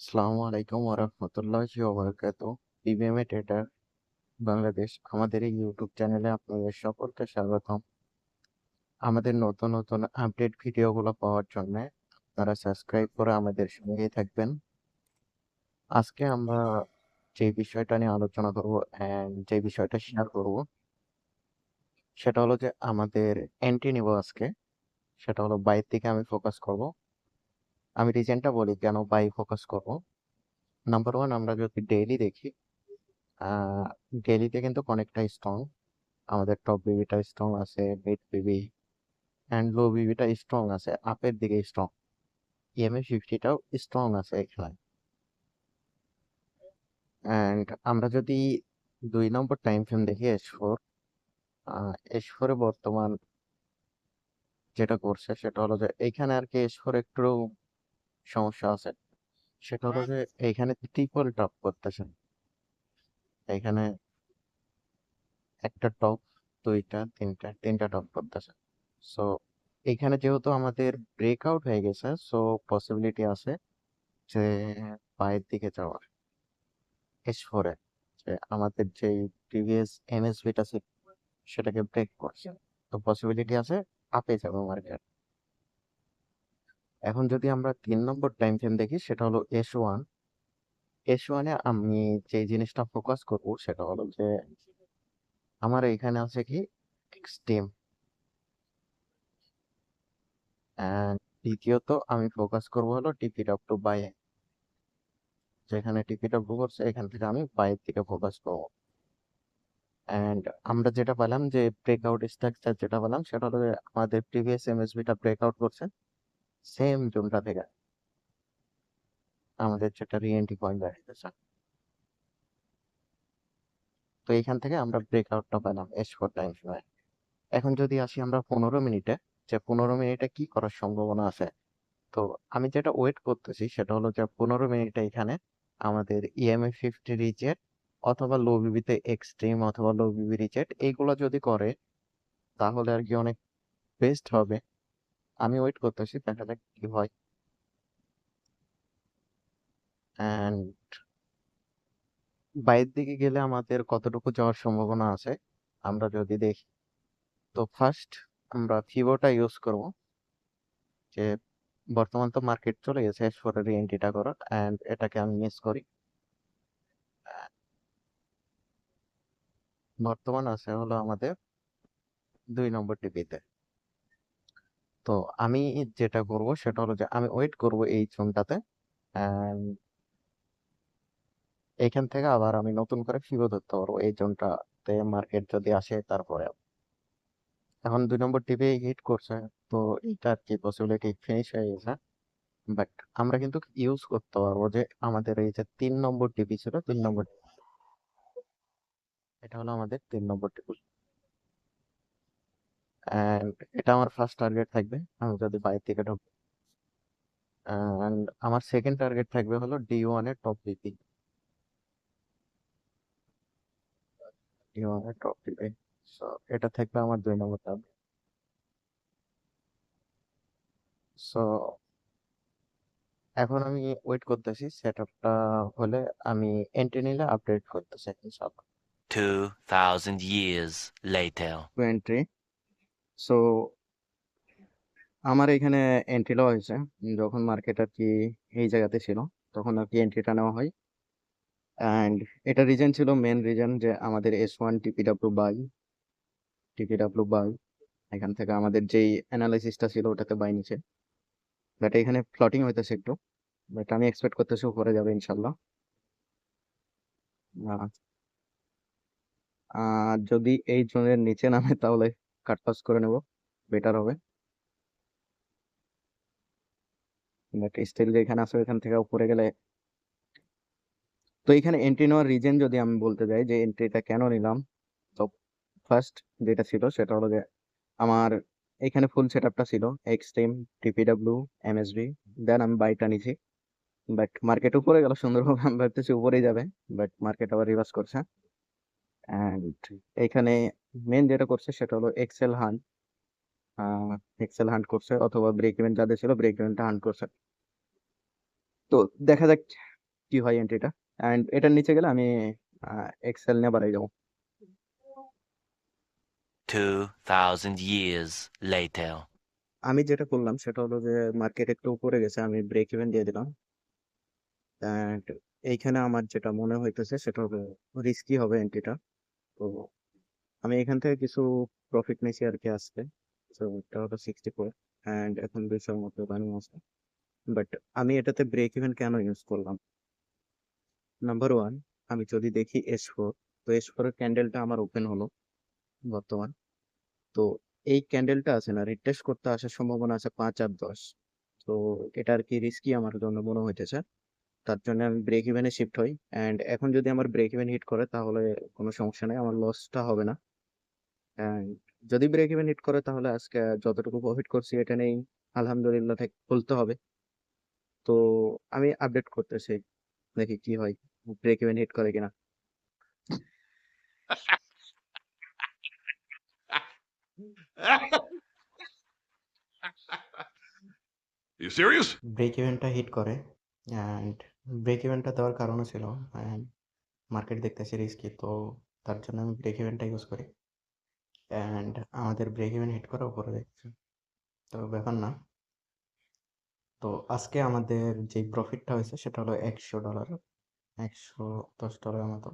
আসসালামু আলাইকুম ওরহমতুল্লাহি ওবারাকাতুহু। বিবিএমএ ট্রেডার বাংলাদেশ আমাদের এই ইউটিউব চ্যানেলে আপনাদের সকলকে স্বাগতম। আমাদের নতুন নতুন আপডেট ভিডিওগুলো পাওয়ার জন্য আপনারা সাবস্ক্রাইব করে আমাদের সঙ্গেই থাকবেন। আজকে আমরা যে বিষয়টা নিয়ে আলোচনা করব এন্ড যে বিষয়টা শেয়ার করব সেটা হলো যে আমাদের এন্ট্রি নিব আজকে। সেটা হলো বাইয়ের দিকে আমি ফোকাস করব। আমি রিজনটা বলি কেন বাই ফোকাস করব। নাম্বার ওয়ান, আমরা যদি ডেইলি দেখি, ডেইলিতে কিন্তু অনেকটা স্ট্রং। আমাদের টপ বিবিটা স্ট্রং আছে, mid Bibi and low বিবিটা strong আছে, আপের দিকে স্ট্রং। ইএমএ 50টাও স্ট্রং আছে এখানে। অ্যান্ড আমরা যদি 2 নম্বর টাইম ফ্রেম দেখি এস ফোরে বর্তমান যেটা করছে সেটা হলো যে এইখানে আর কি এস ফোর একটু সমস্যা আছে। সেটা হলো যে এইখানে ট্রিপল টপ করতেছে। এইখানে একটা টপ, দুইটা, তিনটা টপ করতেছে। সো এইখানে যেহেতু আমাদের ব্রেকআউট হয়ে গেছে, সো পসিবিলিটি আছে যে পায়ের দিকে যাওয়ার এস4-এ, যে আমাদের যে প্রিভিয়াস এমএসবিটা ছিল সেটাকে ব্রেক করছে। তো পসিবিলিটি আছে আপে যাবে মার্কেট। এখন যদি আমরা 3 নম্বর টাইম ফ্রেম দেখি সেটা হলো এস ওয়ানে আমি যে জিনিসটা ফোকাস করব সেটা হলো যে আমার এখানে আছে কি এক্সট্রিম, অ্যান্ড দ্বিতীয়ত আমি ফোকাস করব হলো টিপিডব্লিউ বাই, যেখানে টিপিডব্লিউ করছে এখান থেকে আমি বাইয়ের দিকে ফোকাস করব। অ্যান্ড আমরা যেটা পেলাম যে ব্রেকআউট স্ট্রাকচার যেটা পেলাম সেটা হলো যে আমাদের প্রিভিয়াস এমএসবিটা ব্রেকআউট করছে সেম জোনটা থেকে, আমাদের যেটা রিএন্ট্রি পয়েন্ট দাঁড়িয়েছে। তো এখান থেকে আমরা ব্রেকআউটটা পেলাম এস4 টাইম ফ্রেমে। এখন যদি আসি আমরা 15 মিনিটে, যে 15 মিনিটে কি করার সম্ভাবনা আছে। তো আমি যেটা ওয়েট করতেছি সেটা হলো যে 15 মিনিটে এখানে আমাদের ইএমএ 50 রিজেক্ট অথবা লো বিবিতে এক্সট্রিম অথবা লো বিবি রিজেক্ট এইগুলো যদি করে তাহলে আর কি অনেক বেস্ট হবে। আমি ওয়েট করতেছি, দেখা যাক কি হয়। অ্যান্ড বাইরের দিকে গেলে আমাদের কতটুকু যাওয়ার সম্ভাবনা আছে আমরা যদি দেখি, তো ফার্স্ট আমরা ফিবোটা ইউজ করব। যে বর্তমান তো মার্কেট চলে গেছে এস4 এর এন্ট্রিটা করার, অ্যান্ড এটাকে আমি মিস করি। বর্তমান আছে হলো আমাদের 2 নম্বর টিপিতে। তো আমি যেটা করব সেটা হলো যে আমি ওয়েট করব এই জোনটাতে, অ্যান্ড এইখান থেকে আবার আমি নতুন করে ফিবো ধরতে পারবো এই জোনটাতে মার্কেট যদি আসে তারপরে। এখন 2 নম্বর টিপে হিট করছে, তো এটা আর কি পসিবিলিটি ফিনিশ হয়ে গেছে। বাট আমরা কিন্তু ইউজ করতে পারবো যে আমাদের এই যে 3 নম্বর টিপি ছিল, 3 নম্বর, এটা হলো আমাদের 3 নম্বর টিপি। অ্যান্ড এটা আমার ফার্স্ট টার্গেট থাকবে আমি যদি বাইরে থেকে ঢুকি। অ্যান্ড আমার সেকেন্ড টার্গেট থাকবে হলো ডি1 এর টপ বিপি, ডি1 এর টপ বিপি। সো এটা থাকবে আমার 2 নম্বর টার্গেট। সো এখন আমি ওয়েট করতেছি সেট আপটা হলে আমি এন্ট্রি নিলে আপডেট করতেছি ইনশাআল্লাহ। 2,000 years later. এন্ট্রি। সো আমার এখানে এন্ট্রি নেওয়া হয়েছে যখন মার্কেট আর কি এই জায়গাতে ছিল, তখন আর কি এন্ট্রিটা নেওয়া হয়। অ্যান্ড এটা রিজন ছিল, মেন রিজন যে আমাদের এস1 টিপিডব্লিউ বাই এখান থেকে আমাদের যেই অ্যানালাইসিসটা ছিল ওটাতে বাই নিচে। বাট এখানে ফ্লটিং হইতেছে একটু, বাট আমি এক্সপেক্ট করতেছি উপরে যাবে ইনশাল্লাহ। আর যদি এই জোনের নিচে নামে তাহলে কাট পাস করে নেব, বেটার হবে। বাট স্টিল যেখানে আছে ওইখান থেকে উপরে গেলে, তো এখানে এন্ট্রি নেওয়ার রিজন যদি আমি বলতে যাই যে এন্ট্রিটা কেন নিলাম, তো ফার্স্ট যেটা ছিল সেটা হলো যে আমার এখানে ফুল সেট আপটা ছিল এক্সট্রিম, টিপিডব্লিউ, এমএসবি, দেন আমি বাইটা নিছি। বাট মার্কেট উপরে গেল সুন্দরভাবে, আমি ভাবতেছি উপরেই যাবে, বাট মার্কেট আবার রিভার্স করছে। অ্যান্ড এখানে মেন যেটা করছে সেটা হলো এক্সেল হান্ট করছে, অথবা ব্রেক ইভেন যাদের ছিল ব্রেক ইভেনটা হান্ট করছে। তো দেখা যাক কি হয় এন্ট্রিটা। অ্যান্ড এটার নিচে গেলে আমি এক্সেল নিয়ে বাড়াই যাবো। 2,000 years later. আমি যেটা করলাম সেটা হলো যে মার্কেট একটু উপরে গেছে, আমি ব্রেক ইভেন দিয়ে দিলাম। অ্যান্ড এইখানে আমার যেটা মনে হইতেছে সেটা হলো রিস্কি হবে এন্ট্রিটা। তো আমি এখান থেকে কিছু প্রফিট নিয়েছি আর কি আজকে। তো এটা হলো 64 অ্যান্ড এখন 200 মতো রানিং আছে। বাট আমি এটাতে ব্রেক ইভেন কেন ইউজ করলাম? নাম্বার ওয়ান, আমি যদি দেখি S4, তো S4 এর ক্যান্ডেলটা আমার ওপেন হলো বর্তমান। তো এই ক্যান্ডেলটা আছে না, রিটেস্ট করতে আসার সম্ভাবনা আছে 5 আর 10। তো এটা আর কি রিস্কি আমার জন্য মনে হইতেছে। তার জন্য আমি ব্রেক ইভেনে শিফট হই। অ্যান্ড এখন যদি আমার ব্রেক ইভেন হিট করে তাহলে কোনো সমস্যা নেই, আমার লসটা হবে না। অ্যান্ড যদি ব্রেক ইভেন হিট করে তাহলে আজকে যতটুকু প্রফিট করছি এটা নেই আলহামদুলিল্লাহ থেকে বলতে হবে। তো আমি আপডেট করতেছি, দেখি কি হয়, ব্রেক ইভেন হিট করে কিনা। You serious? ব্রেক ইভেনটা হিট করে অ্যান্ড ব্রেক ইভেনটা দেওয়ার কারণও ছিল অ্যান্ড মার্কেট দেখতেছি রিস্কি, তো তার জন্য আমি ব্রেক ইভেনটা ইউজ করি। অ্যান্ড আমাদের ব্রেক ইভেন হিট করা উপরে দেখছি, তো ব্যাপার না। তো আজকে আমাদের যে প্রফিটটা হয়েছে সেটা হলো $100, $110 মতো।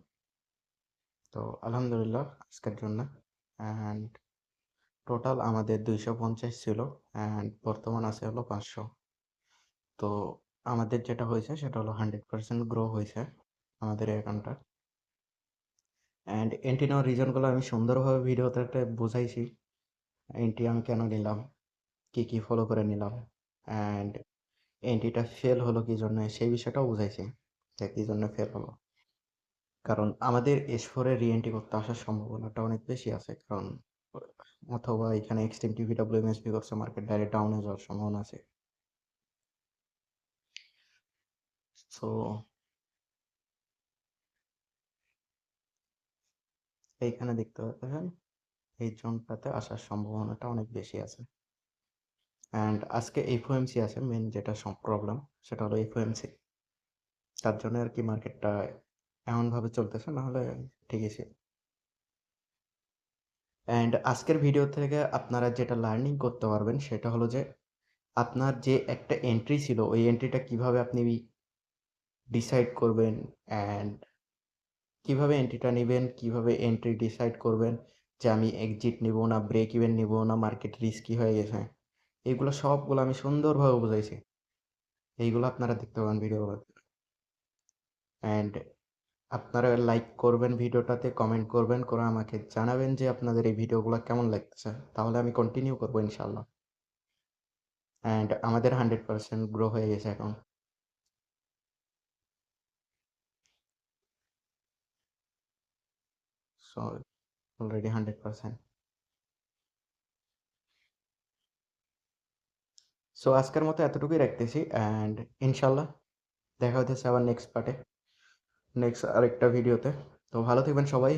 তো আলহামদুলিল্লাহ আজকের জন্য। অ্যান্ড টোটাল আমাদের 250 ছিল অ্যান্ড বর্তমান আছে হলো 500। তো আমাদের যেটা হয়েছে সেটা হলো 100% গ্রো হয়েছে আমাদের অ্যাকাউন্টটা। অ্যান্ড এন্ট্রি নেওয়ার রিজনগুলো আমি সুন্দরভাবে ভিডিওতে বুঝাইছি। এন্ট্রি আমি কেন নিলাম, কী কী ফলো করে নিলাম, অ্যান্ড এন্ট্রিটা ফেল হলো কী জন্য সেই বিষয়টাও বুঝাইছি যে কী জন্য ফেল হলো। কারণ আমাদের S4 এ রি-এন্ট্রি করতে আসার সম্ভাবনাটা অনেক বেশি আছে, কারণ অথবা এখানে এক্সট্রিম টিভিডব্লিউ এমএসপি করছে, মার্কেট ডাইরেক্ট ডাউনে যাওয়ার সম্ভাবনা আছে। সো এইখানে দেখতে পাচ্ছেন এই জোনটাতে আসার সম্ভাবনাটা অনেক বেশি আছে। অ্যান্ড আজকে এফওএমসি আছে, মেন যেটা সব প্রবলেম সেটা হলো এফওএমসি। তার জন্য আর কি মার্কেটটা এমনভাবে চলতেছে, নাহলে ঠিকই ছিল। অ্যান্ড আজকের ভিডিও থেকে আপনারা যেটা লার্নিং করতে পারবেন সেটা হলো যে আপনার যে একটা এন্ট্রি ছিল ওই এন্ট্রিটা কিভাবে আপনি ডিসাইড করবেন, অ্যান্ড কিভাবে এন্ট্রিটা নেবেন, কিভাবে এন্ট্রি ডিসাইড করবেন যে আমি এক্সিট নিব না ব্রেক ইভেন নিব না মার্কেট রিস্কি হয়ে গেছে, এইগুলো সবগুলো আমি সুন্দরভাবে বুঝাইছি। এইগুলো আপনারা দেখতে পাবেন ভিডিও। অ্যান্ড আপনারা লাইক করবেন ভিডিওটাতে, কমেন্ট করবেন, করে আমাকে জানাবেন যে আপনাদের এই ভিডিওগুলো কেমন লাগতেছে, তাহলে আমি কন্টিনিউ করবো ইনশাল্লাহ। অ্যান্ড আমাদের 100% গ্রো হয়ে গেছে এখন। So already 100%। সো আজকের মতো এতটুকুই রাখতেছি, অ্যান্ড ইনশাল্লাহ দেখা হতেছে আবার নেক্সট পার্টে, নেক্সট আরেকটা ভিডিওতে। তো ভালো থাকবেন সবাই।